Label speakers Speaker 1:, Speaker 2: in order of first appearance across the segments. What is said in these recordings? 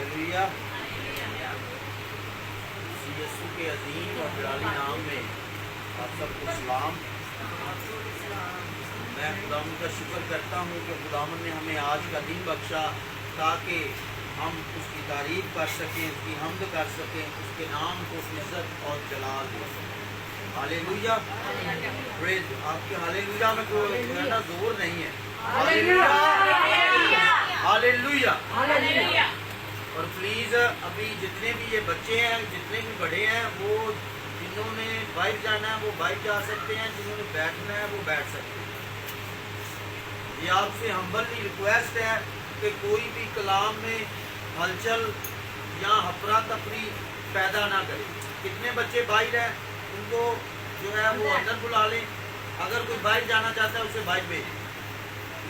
Speaker 1: Hallelujah. यीशु के अजीम और जलाली नाम में आप सबको सलाम। मैं खुदावंद का शुक्र करता हूँ कि खुदावंद ने हमें आज का दिन बख्शा ताकि हम उसकी तारीफ कर सकें, उसकी हम्द कर सकें, उसके नाम को इज्जत और जलाल दे सकें। हालेलुया। प्रेज। आपके हालेलुया में कोई ना जोर नहीं है। Hallelujah hallelujah. और प्लीज़ अभी जितने भी ये बच्चे हैं, जितने भी बड़े हैं, वो जिन्होंने बाइक जाना है वो बाइक जा सकते हैं, जिन्होंने बैठना है वो बैठ सकते हैं। ये आपसे हम्बली रिक्वेस्ट है कि कोई भी कलाम में हलचल या हफरा तफरी पैदा ना करे। कितने बच्चे बाहर हैं उनको जो है वो अंदर बुला लें। अगर कोई बाहर जाना चाहता है उसे बाहर भेजें,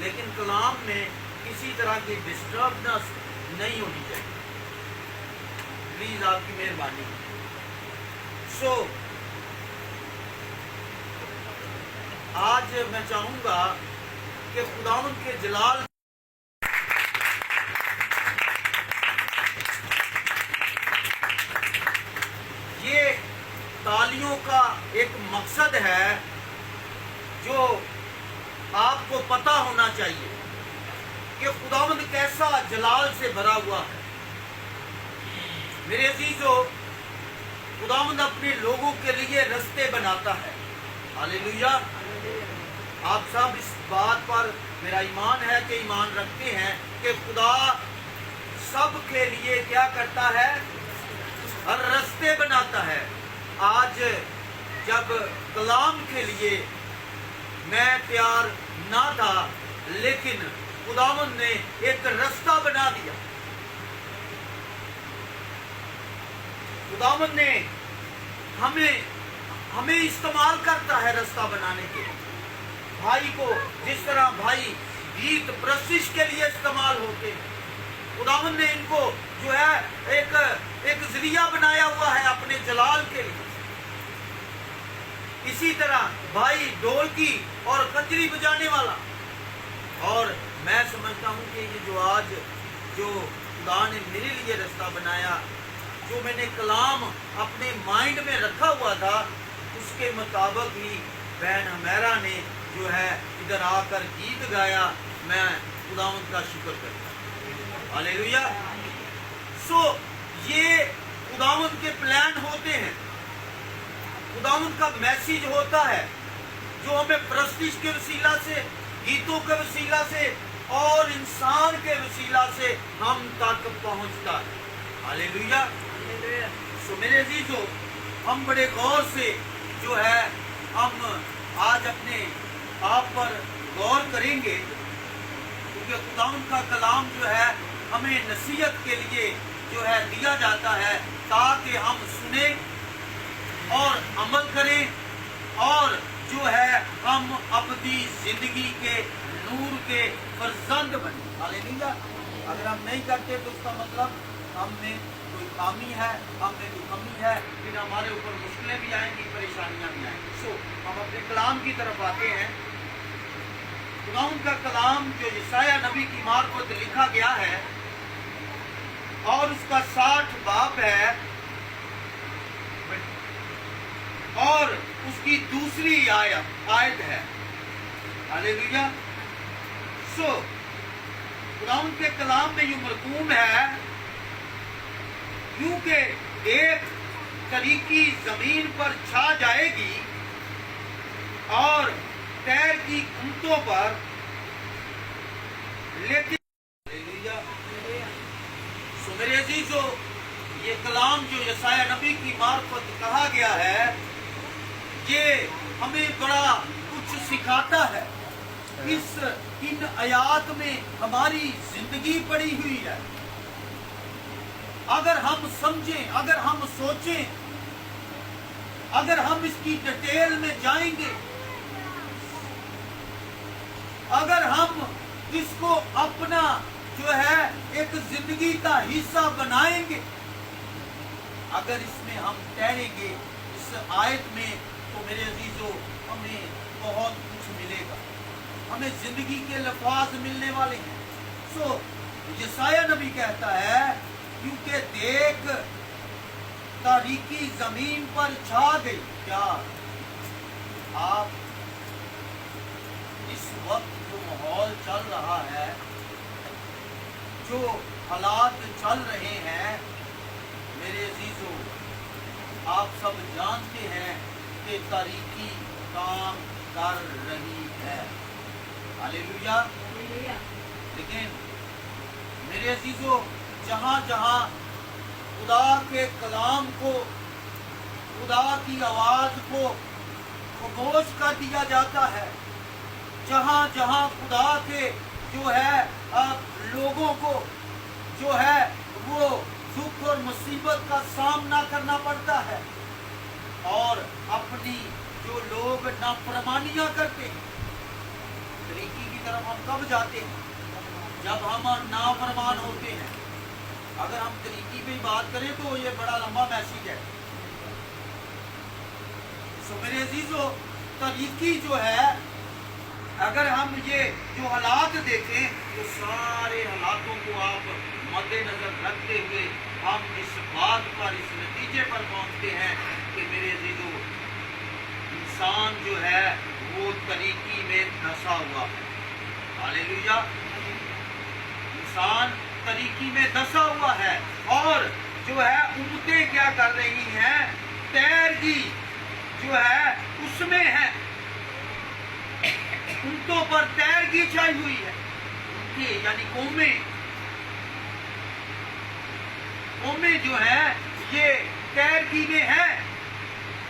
Speaker 1: लेकिन कलाम में किसी तरह की डिस्टर्बनेस नहीं होनी चाहिए। प्लीज आपकी मेहरबानी। आज मैं चाहूंगा कि खुदावंद के जलाल ये तालियों का एक मकसद है जो आपको पता होना चाहिए कि खुदावंद कैसा जलाल से भरा हुआ है। मेरे अजीजों, खुदावंद अपने लोगों के लिए रास्ते बनाता है। हालेलुया। आप सब इस बात पर मेरा ईमान है कि ईमान रखते हैं कि खुदा सब के लिए क्या करता है? हर रास्ते बनाता है। आज जब कलाम के लिए मैं तैयार ना था, लेकिन खुदावंद ने एक रास्ता बना दिया। खुदावंद ने हमें इस्तेमाल करता है रास्ता बनाने के लिए। भाई को जिस तरह भाई गीत प्रशिश के लिए इस्तेमाल होते हैं, खुदावंद ने इनको जो है एक जरिया बनाया हुआ है अपने जलाल के लिए। इसी तरह भाई ढोलकी और कंजरी बजाने वाला। और मैं समझता हूँ कि ये जो आज जो खुदा ने मेरे लिए रास्ता बनाया, जो मैंने कलाम अपने माइंड में रखा हुआ था, उसके मुताबिक ही बहन हमेरा ने जो है इधर आकर गीत गाया। मैं खुदावंद का शुक्र करता हूँ। हालेलुया। ये खुदावंद के प्लान होते हैं, खुदावंद का मैसेज होता है जो हमें प्रस्तिश के वसीला से, गीतों के वसीला से और इंसान के वसीला से हम तक पहुंचता है। हालेलुया। मेरे अजीजों, हम बड़े गौर से जो है हम आज अपने आप पर गौर करेंगे, क्योंकि खुदावंद का कलाम जो है हमें नसीहत के लिए जो है दिया जाता है, ताकि हम सुने और अमल करें और जो है हम अपनी जिंदगी के नूर के फर्जंद बने। हालेलुया। अगर हम नहीं करते तो उसका मतलब हम में कोई खामी है, हम में कोई कमी है, फिर हमारे ऊपर मुश्किलें भी आएंगी, परेशानियां भी आएंगी। हम अपने कलाम की तरफ आते हैं। खुदावंद का कलाम जो यशायाह नबी की मार्फत लिखा गया है और उसका 60 बाब है और उसकी दूसरी आयत है। हालेलुया। खुदावंद के कलाम में यूं मरकूम है, क्योंकि एक तरीकी जमीन पर छा जाएगी और तैर की ऊंटों पर, लेकिन मेरे अजीजों, ये कलाम जो यशायाह नबी की मार्फत कहा गया है, ये हमें बड़ा कुछ सिखाता है। इन आयात में हमारी जिंदगी पड़ी हुई है। अगर हम समझें, अगर हम सोचें, अगर हम इसकी डिटेल में जाएंगे, अगर हम इसको अपना जो है एक जिंदगी का हिस्सा बनाएंगे, अगर इसमें हम ठहरेंगे इस आयत में, तो मेरे अजीजों हमें बहुत कुछ मिलेगा, हमें जिंदगी के लफ्ज़ मिलने वाले हैं। यशायाह नबी कहता है क्योंकि देख तारीकी जमीन पर छा गई। क्या आप इस वक्त जो माहौल चल रहा है, जो हालात चल रहे हैं, मेरे अजीजों, आप सब जानते हैं कि तारीकी काम कर रही है। हालेलुया। लेकिन मेरे अजीजों, जहां जहां खुदा के कलाम को, खुदा की आवाज को खामोश कर दिया जाता है, जहां जहां खुदा के जो है लोगों को जो है वो दुख और मुसीबत का सामना करना पड़ता है, और अपनी जो लोग नाफरमानियां करते हैं, तरीकी की तरफ हम कब जाते हैं? जब हम नाफरमान होते हैं। अगर हम तरीकी पे बात करें तो ये बड़ा लंबा मैसेज है। सो मेरे अजीजों, तरीकी जो है, अगर हम ये जो हालात देखें तो सारे हालातों को आप मद्देनजर रखते हुए हम इस बात पर, इस नतीजे पर पहुंचते हैं कि मेरे अजीजों, इंसान जो है वो तरीकी में धंसा हुआ। हालेलुया। इंसान तरीकी में धंसा हुआ है, और जो है उम्मतें क्या कर रही हैं? तैरगी जो है उसमें है, उम्मतों पर तैरगी छाई हुई है। उनके यानी कौमें जो है ये तैरगी में है।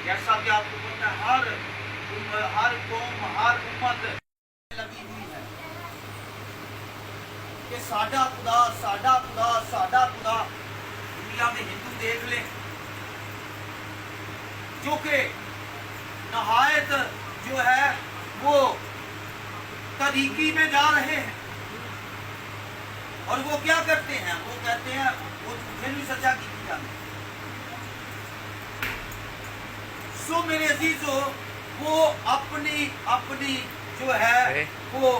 Speaker 1: जैसा कि आपको पता है, हर कौम, हर उम्मत लगी हुई है कि साडा खुदा, साडा खुदा, साडा खुदा। दुनिया में हिंदू देख लें जो कि नहायत जो है वो तरीकी में जा रहे हैं, और वो क्या करते हैं? वो कहते हैं वो झूठे भी सजा की जाती है। सो मेरे अजीजों, वो अपनी जो है वो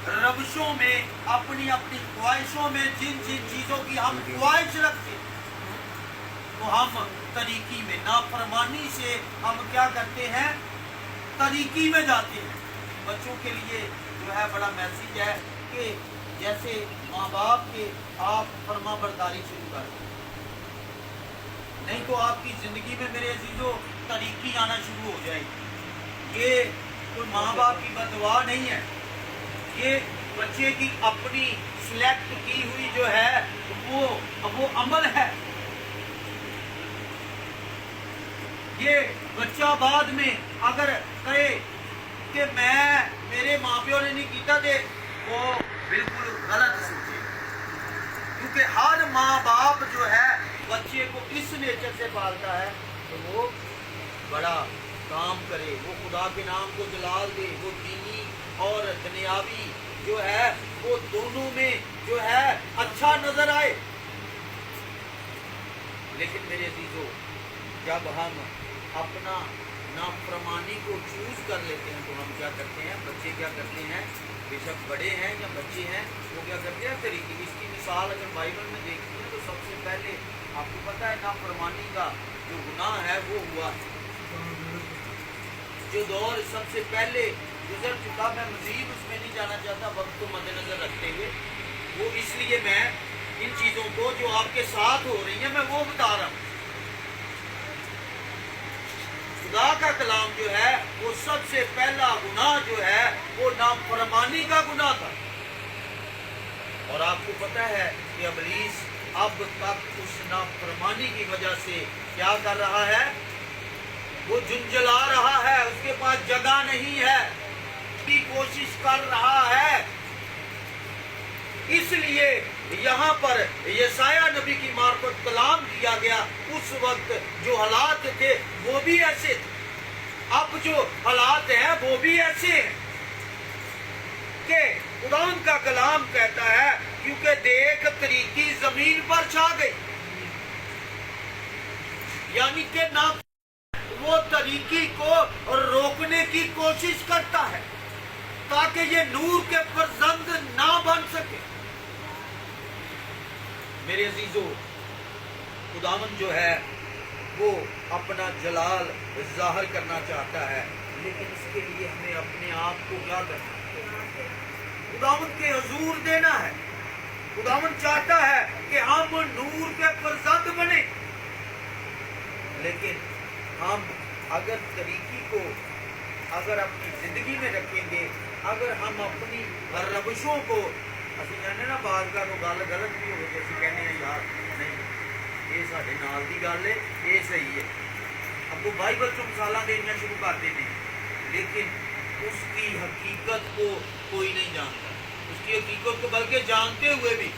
Speaker 1: रविशों में, अपनी ख्वाहिशों में, जिन चीजों की हम ख्वाहिश रखते हैं, तो हम तरीकी में, नाफरमानी से हम क्या करते हैं? तरीकी में जाते हैं। बच्चों के लिए जो है बड़ा मैसेज है कि जैसे माँ बाप के आप फर्मा बरदारी शुरू कर दें, नहीं तो आपकी जिंदगी में मेरे अजीजों तरीकी आना शुरू हो जाएगी। ये कोई माँ बाप की बददुआ नहीं है, ये बच्चे की अपनी सिलेक्ट की हुई जो है वो अमल है। ये बच्चा बाद में अगर कहे कि मेरे माँ प्यो ने नहीं किया, दे वो बिल्कुल गलत सोचे, क्योंकि हर माँ बाप जो है बच्चे को इस नेचर से पालता है तो वो बड़ा काम करे, वो खुदा के नाम को जलाल दे, वो दीनी और दुनियावी जो है वो दोनों में जो है अच्छा नजर आए। लेकिन मेरे अजीजों, जब हम अपना नाफरमानी को चूज कर लेते हैं तो हम क्या करते हैं? बच्चे क्या करते हैं? बेशक बड़े हैं या बच्चे हैं, वो क्या करते हैं? तरीके। इसकी मिसाल अगर बाइबल में देखते हैं तो सबसे पहले आपको पता है नाफरमानी का जो गुनाह है वो हुआ, जो दौर सबसे पहले गुजर चुका। मैं मजीद उसमें नहीं जाना चाहता वक्त को मद्देनजर रखते हुए, वो इसलिए मैं इन चीजों को जो आपके साथ हो रही है मैं वो बता रहा हूँ। खुदा का कलाम जो है वो सबसे पहला गुनाह जो है वो नाफरमानी का गुनाह था, और आपको पता है कि इब्लीस अब तक उस नाफरमानी की वजह से क्या कर रहा है? वो झुंझला रहा है, उसके पास जगह नहीं है, की कोशिश कर रहा है। इसलिए यहाँ पर यशाया नबी की मार्फत कलाम किया गया। उस वक्त जो हालात थे वो भी ऐसे थे, अब जो हालात हैं वो भी ऐसे हैं कि खुदा का कलाम कहता है, क्योंकि देख तरीकी जमीन पर छा गई, यानी कि ना वो तरीकी को रोकने की कोशिश करता है ताकि ये नूर के फर्जंद ना बन सके। मेरे अजीजों, खुदावंद जो है वो अपना जलाल ज़ाहिर करना चाहता है, लेकिन इसके लिए हमें अपने आप को क्या करना है? खुदावंद के हुजूर देना है। खुदावंद चाहता है कि हम नूर के फरजंद बने, लेकिन हम अगर तरीकी को अगर अपनी जिंदगी में रखेंगे, अगर हम अपनी रविशों को ਅਸੀਂ ਕਹਿੰਦੇ ਨਾ ਬਾਤ का तो गल गलत भी होगी तो ਅਸੀਂ कहने हैं यार नहीं ये साढ़े नाल दी गल है, ये सही है, अब वो बाइबल चो मिसालां देनियां शुरू कर देते हैं, लेकिन उसकी हकीकत को कोई नहीं जानता। उसकी हकीकत को बल्कि जानते हुए भी,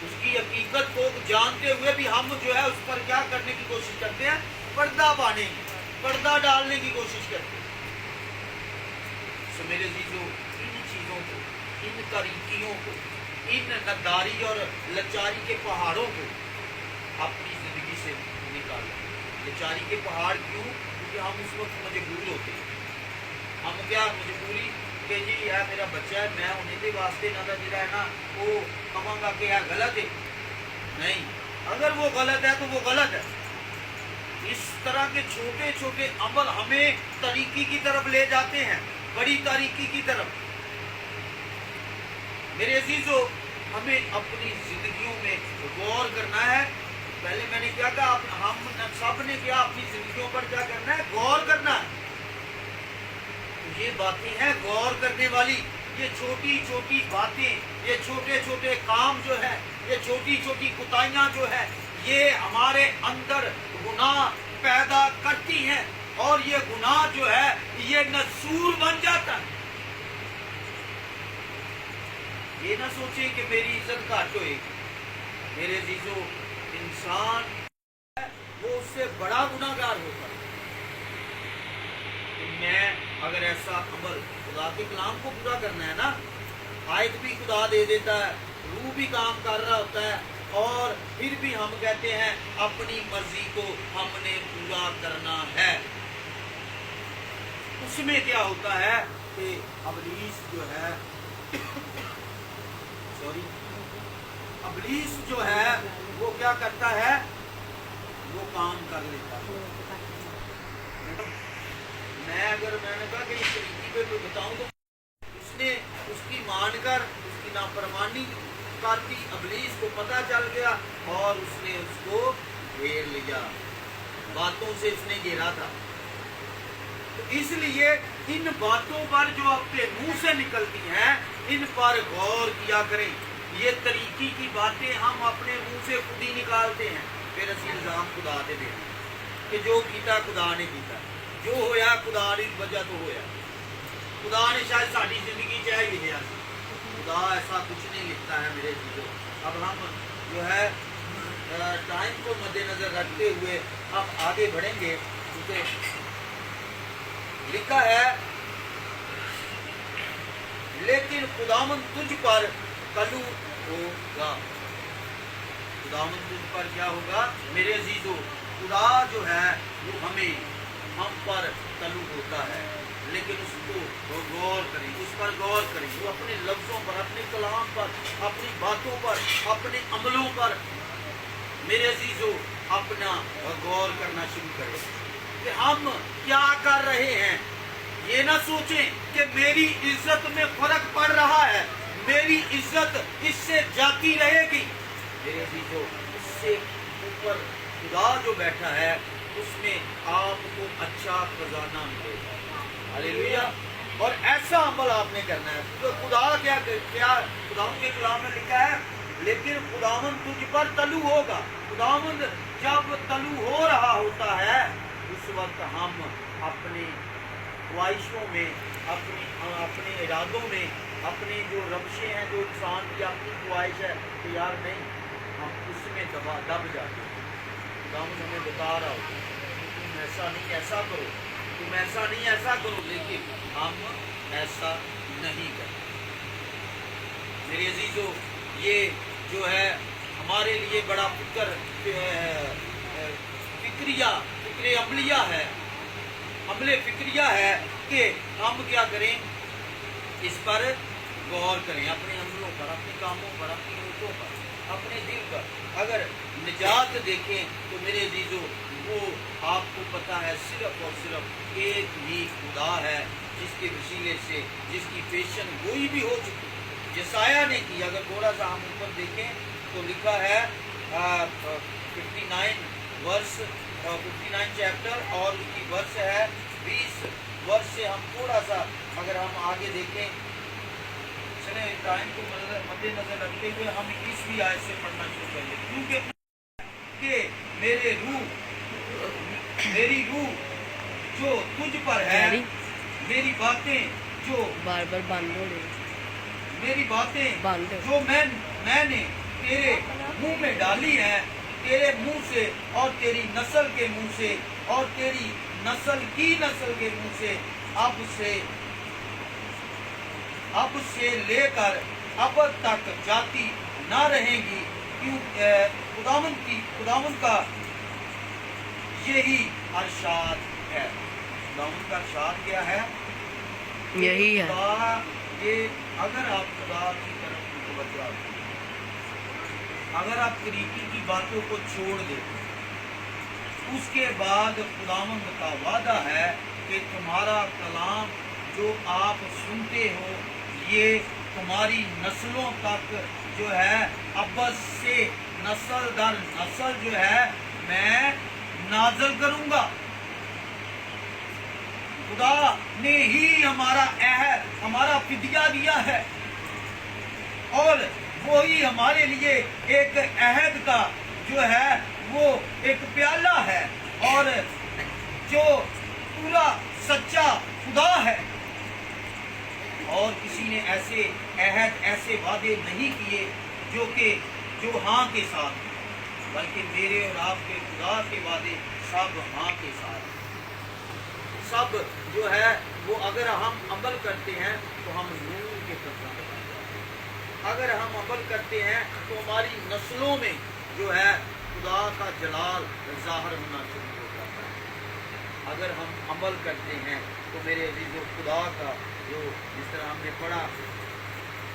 Speaker 1: उसकी हकीकत को जानते हुए भी हम जो है उस पर क्या करने की कोशिश करते हैं? पर्दा पाने की, पर्दा डालने की कोशिश करते हैं। तो मेरे जीजों, इन चीज़ों को, इन तरीकियों को, इन नदारी और लाचारी के पहाड़ों को अपनी ज़िंदगी से निकालें। लाचारी के पहाड़ क्यों? क्योंकि हम उस वक्त मजबूर होते हैं। हम क्या मजबूरी कि जी यह मेरा बच्चा है, मैं होने के वास्ते ना जरा है ना वो कमांगा कि यह गलत है। नहीं, अगर वो गलत है तो वो गलत है। इस तरह के छोटे छोटे अमल हमें तरीकी की तरफ ले जाते हैं, बड़ी तरीकी की तरफ। मेरे अजीजों, हमें अपनी जिंदगियों में गौर करना है। पहले मैंने क्या कहा, हम सब ने क्या अपनी जिंदगियों पर क्या करना है? गौर करना है। तो ये बातें हैं गौर करने वाली। ये छोटी छोटी बातें, ये छोटे छोटे काम जो है, ये छोटी छोटी कुताइयां जो है, ये हमारे अंदर गुनाह पैदा करती हैं, और ये गुनाह जो है ये नसूर बन जाता है। ये ना सोचें कि मेरी इज्जत घट होएगी। मेरे अजीजों, इंसान वो उससे बड़ा गुनाहगार होता है। तो मैं अगर ऐसा अमल, खुदा के कलाम को पूरा करना है ना, आयत भी खुदा दे देता है, रूह भी काम कर रहा होता है, और फिर भी हम कहते हैं अपनी मर्जी को हमने पूरा करना है। उसमें क्या होता है कि अबलीस जो है अबलीस जो है वो क्या करता है? वो काम कर लेता है। मैंने कहा कि इस तरीके पे कोई बताऊं तो उसने उसकी मानकर उसकी नाफरमानी करती, अबलीस को पता चल गया और उसने उसको घेर लिया, बातों से उसने घेरा था। तो इसलिए इन बातों पर जो आपके मुंह से निकलती हैं, इन पर गौर किया करें। ये तरीकी की बातें हम अपने मुंह से खुद ही निकालते हैं, फिर असी इल्जाम खुदा दे देते कि जो कीता खुदा ने कीता, जो होया खुदा की वजह तो होया। खुदा ने शायद साड़ी जिंदगी चाहे लिखा, खुदा ऐसा कुछ नहीं लिखता है मेरे चीजों। अब हम जो है टाइम को मद्देनजर रखते हुए हम आगे बढ़ेंगे, क्योंकि लिखा है लेकिन खुदावंद तुझ पर तलू होगा। खुदावंद तुझ पर क्या होगा? मेरे अजीजों, खुदा जो है वो हम पर तलू होता है, लेकिन उसको गौर करें, उस पर गौर करें। वो अपने लफ्जों पर, अपने कलाम पर, अपनी बातों पर, अपने अमलों पर मेरे अजीजों अपना गौर करना शुरू करें कि हम क्या कर रहे हैं। ये ना सोचें कि मेरी इज्जत में फर्क पड़ रहा है, मेरी इज्जत इससे जाती रहेगी। मेरे अजीजों, इससे ऊपर खुदा जो बैठा है उसमें आपको अच्छा खजाना मिलेगा। हालेलुया। और ऐसा अमल आपने करना है। तो खुदा क्या खुदा के कलाम में लिखा है लेकिन खुदावंद तुझ पर तलू होगा। खुदावंद जब तलू हो रहा होता है उस वक्त हम अपनी ख्वाहिशों में, अपने इरादों में, अपनी जो रवशें हैं, जो इंसान की अपनी ख्वाहिश है कि यार नहीं, हम उसमें दब जाते हैं। खुदावंद हमें बता रहा होता है तुम ऐसा नहीं ऐसा करो, तुम ऐसा नहीं ऐसा करो, लेकिन हम ऐसा नहीं करते। मेरे अजीजों, ये जो है हमारे लिए बड़ा फिक्र अमलिया है, अमले फिक्रिया है कि हम क्या करें, इस पर गौर करें, अपने अमलों पर, अपने कामों पर, अपनी नीयतों पर। اپنے دل کا اگر نجات دیکھیں تو میرے عزیزو وہ آپ کو پتا ہے صرف اور صرف ایک ہی خدا ہے جس کے وسیلے سے جس کی پیشن گوئی بھی ہو چکی یسایہ نے کی. اگر تھوڑا سا ہم اوپر دیکھیں تو لکھا ہے 59 ورس 59 چیپٹر اور اس کی ورس ہے 20 ورس سے ہم تھوڑا سا اگر ہم آگے دیکھیں چلیں ٹائم کو مد نظر رکھتے ہوئے ہم 21ویں آیت سے پڑھنا شروع کریں کیونکہ کہ میری روح جو تجھ پر ہے میری باتیں جو
Speaker 2: بار بار بند ہو رہی
Speaker 1: میری باتیں
Speaker 2: بند
Speaker 1: جو میں نے تیرے منہ میں ڈالی ہے تیرے منہ سے اور تیری نسل کے منہ سے اور تیری نسل کی نسل کے منہ سے اب سے لے کر اب تک جاتی نہ رہیں گی کیوں خداوند کا یہی ارشاد ہے. خداوند کا ارشاد کیا ہے؟
Speaker 2: یہی ہے.
Speaker 1: یہ اگر آپ خدا کی طرف متوجہ ہو اگر آپ طریقے کی باتوں کو چھوڑ دیں اس کے بعد خداوند کا وعدہ ہے کہ تمہارا کلام جو آپ سنتے ہو یہ تمہاری نسلوں تک جو ہے ابد سے نسل در نسل جو ہے میں نازل کروں گا. خدا نے ہی ہمارا عہد ہمارا فدیہ دیا ہے اور وہی ہمارے لیے ایک عہد کا جو ہے وہ ایک پیالہ ہے اور جو پورا سچا خدا ہے اور کسی نے ایسے عہد ایسے وعدے نہیں کیے جو ہاں کے ساتھ بلکہ میرے اور آپ کے خدا کے وعدے سب ہاں کے ساتھ سب جو ہے وہ اگر ہم عمل کرتے ہیں تو ہم نور کے طرف اگر ہم عمل کرتے ہیں تو ہماری نسلوں میں جو ہے خدا کا جلال ظاہر ہونا شروع ہو جاتا ہے. اگر ہم عمل کرتے ہیں تو میرے عزیزو خدا کا جو جس طرح ہم نے پڑھا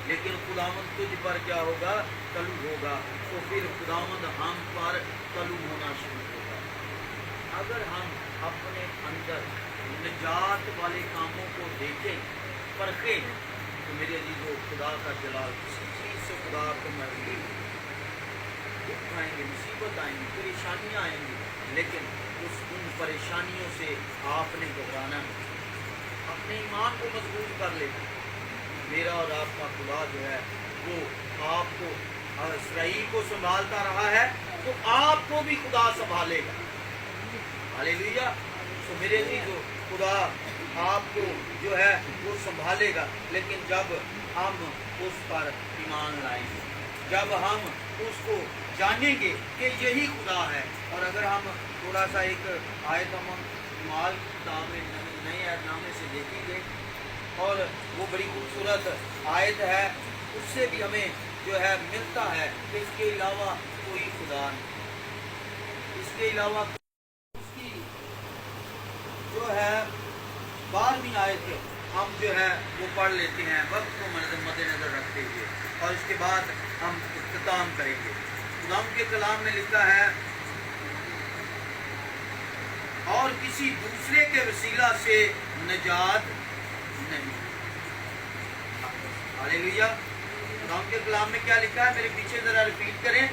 Speaker 1: لیکن خداوند تجھ پر کیا ہوگا طلوع ہوگا تو پھر خداوند ہم پر طلوع ہونا شروع ہوگا. اگر ہم اپنے اندر نجات والے کاموں کو دیکھیں پرکھیں تو میرے عزیزو خدا کا جلال کسی چیز سے خدا کو محروم دکھ آئیں گے مصیبت آئیں گی پریشانیاں آئیں گی لیکن ان پریشانیوں سے آپ نے گھبرانا اپنے ایمان کو مضبوط کر لے. میرا اور آپ کا خدا جو ہے وہ آپ کو اسرائیل کو سنبھالتا رہا ہے تو آپ کو بھی خدا سنبھالے گا. ہاللیلویا. تو میرے عزیزو خدا آپ کو جو ہے وہ سنبھالے گا لیکن جب ہم اس پر ایمان لائیں گے جب ہم اس کو جانیں گے کہ یہی خدا ہے. اور اگر ہم تھوڑا سا ایک آیت ہم مال کتاب میں نئے عہد نامے سے دیکھیں گے اور وہ بڑی خوبصورت آیت ہے اس سے بھی ہمیں جو ہے ملتا ہے کہ اس کے علاوہ کوئی خدا نہیں. اس کے علاوہ اس کی جو ہے 12ویں آیت ہم جو ہے وہ پڑھ لیتے ہیں وقت کو مد نظر رکھتے ہوئے اور اس کے بعد ہم اختتام کریں گے. خدا کے کلام میں لکھا ہے اور کسی دوسرے کے وسیلہ سے نجات نہیں. ہاللیلویا. خدا کے کلام میں کیا لکھا ہے میرے پیچھے ذرا ریپیٹ کریں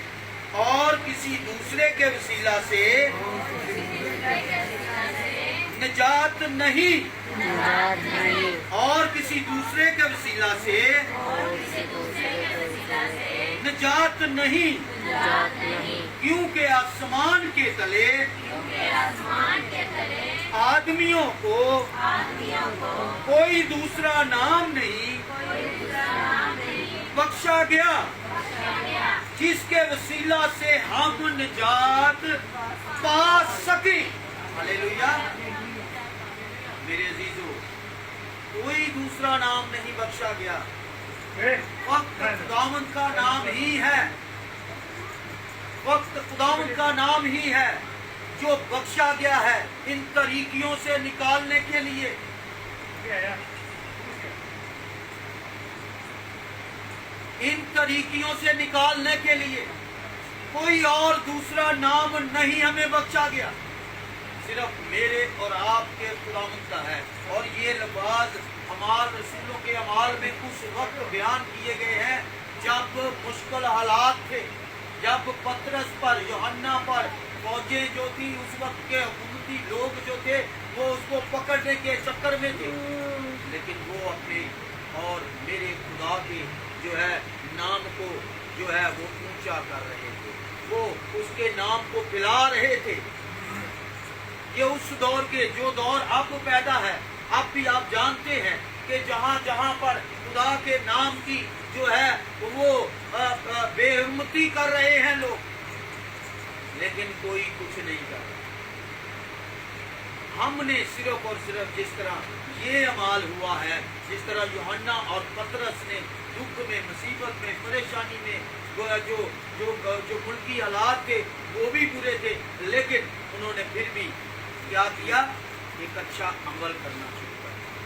Speaker 1: اور کسی دوسرے کے وسیلہ سے نجات نہیں اور کسی دوسرے کے وسیلہ سے نجات نہیں کیونکہ آسمان کے تلے آدمیوں کو کوئی دوسرا نام نہیں بخشا گیا جس کے وسیلہ سے ہم نجات پا سکیں. ہاللیلویا. میرے عزیزو کوئی دوسرا نام نہیں بخشا گیا وقت خداوند کا نام ہی ہے وقت خداوند کا نام ہی ہے جو بخشا گیا ہے ان طریقوں سے نکالنے کے لیے. इन तरीकियों से निकालने के लिए कोई और दूसरा नाम नहीं हमें बख्शा गया, सिर्फ मेरे और आपके खुदावंद का है। और ये लफ्ज़ अमाल रसूलों के अमाल में उस वक्त बयान किए गए हैं जब मुश्किल हालात थे, जब पतरस पर, यूहन्ना पर फौजें जो थी उस वक्त के हुकूमती लोग जो थे वो उसको पकड़ने के चक्कर में थे, लेकिन वो अपने और मेरे खुदा के जो है नाम को जो है वो ऊंचा कर रहे थे, वो उसके नाम को फैला रहे थे। ये उस दौर के जो दौर अब पैदा है, अब भी आप जानते हैं कि जहाँ जहाँ पर खुदा के नाम की जो है वो बेहिम्मती कर रहे हैं लोग, लेकिन कोई कुछ नहीं कर रहा। हमने सिर्फ और सिर्फ जिस तरह ये अमाल हुआ है, जिस तरह यूहन्ना और पतरस ने दुख में, मुसीबत में, परेशानी में, जो जो जो मुल्की हालात थे वो भी बुरे थे, लेकिन उन्होंने फिर भी क्या किया, एक अच्छा अमल करना शुरू कर दिया।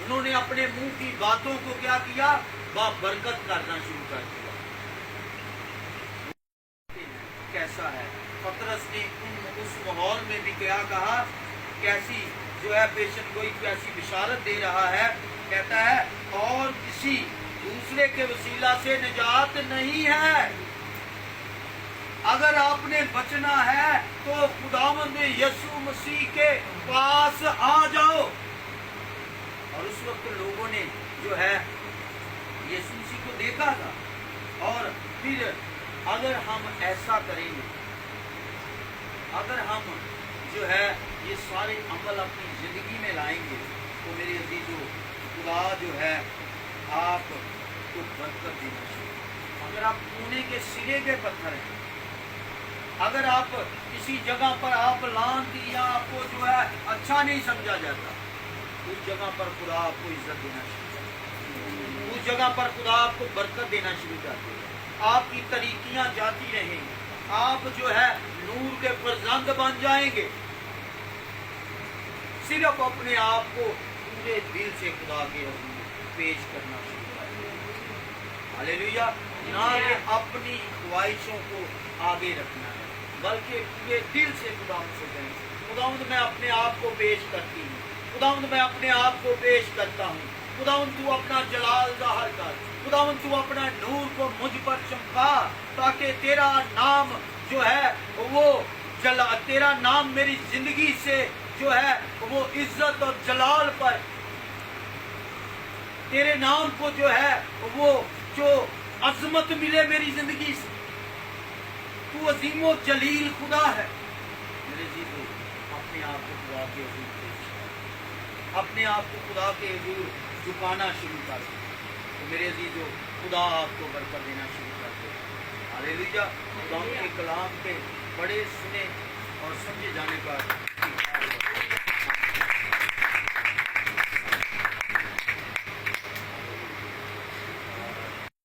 Speaker 1: उन्होंने अपने मुंह की बातों को क्या किया, बरकत करना शुरू कर दिया। कैसा है, पतरस ने उस माहौल में भी क्या कहा, कैसी जो है पेशेंट कोई कैसी बिशारत दे रहा है, कहता है और किसी दूसरे के वसीला से निजात नहीं है। अगर आपने बचना है तो खुदावंद यीशु मसीह के पास आ जाओ। और उस वक्त लोगों ने जो है यीशु मसीह को देखा था, और फिर अगर हम ऐसा करेंगे, अगर हम जो है ये सारे अमल अपनी जिंदगी में लाएंगे, तो मेरे अजीजों खुदा जो है आपको बरकत देना चाहिए। अगर आप कोने के सिरे के पत्थर हैं, अगर आप किसी जगह पर आप लांत या आपको जो है अच्छा नहीं समझा जाता, उस जगह पर खुदा आपको इज्जत देना शुरू, उस जगह पर खुदा आपको बरकत देना शुरू करते हैं। आपकी तरीकियां जाती रहेंगी, आप जो है नूर के फरजंद बन जाएंगे। सिर्फ अपने आप को पूरे दिल से खुदा के हुजूर पेश करना शुरू करें। हालेलुया। ना कि अपनी ख्वाहिशों को आगे रखना है, बल्कि पूरे दिल से खुदावंद से कहें, खुदावंद मैं अपने आप को पेश करती हूँ, खुदावंद मैं अपने आप को पेश करता हूँ, खुदावंद तू अपना जलाल ज़ाहिर कर, खुदावंद तू अपना नूर को मुझ पर चमका, ताकि तेरा नाम जो है वो तेरा नाम मेरी जिंदगी से जो है वो इज्जत और जलाल पर, तेरे नाम को जो है वो जो अजमत मिले मेरी जिंदगी से। तू अजीमो जलील खुदा है। मेरे जीजो अपने आप को खुदा के हुजूर पेश कर, अपने आप को खुदा के हुजूर झुकाना शुरू कर, तो मेरे जीजो खुदा आपको बरकत देना शुरू कर दे। हालेलुया। खुदा के कलाम के बड़े सुने और समझे जाने पर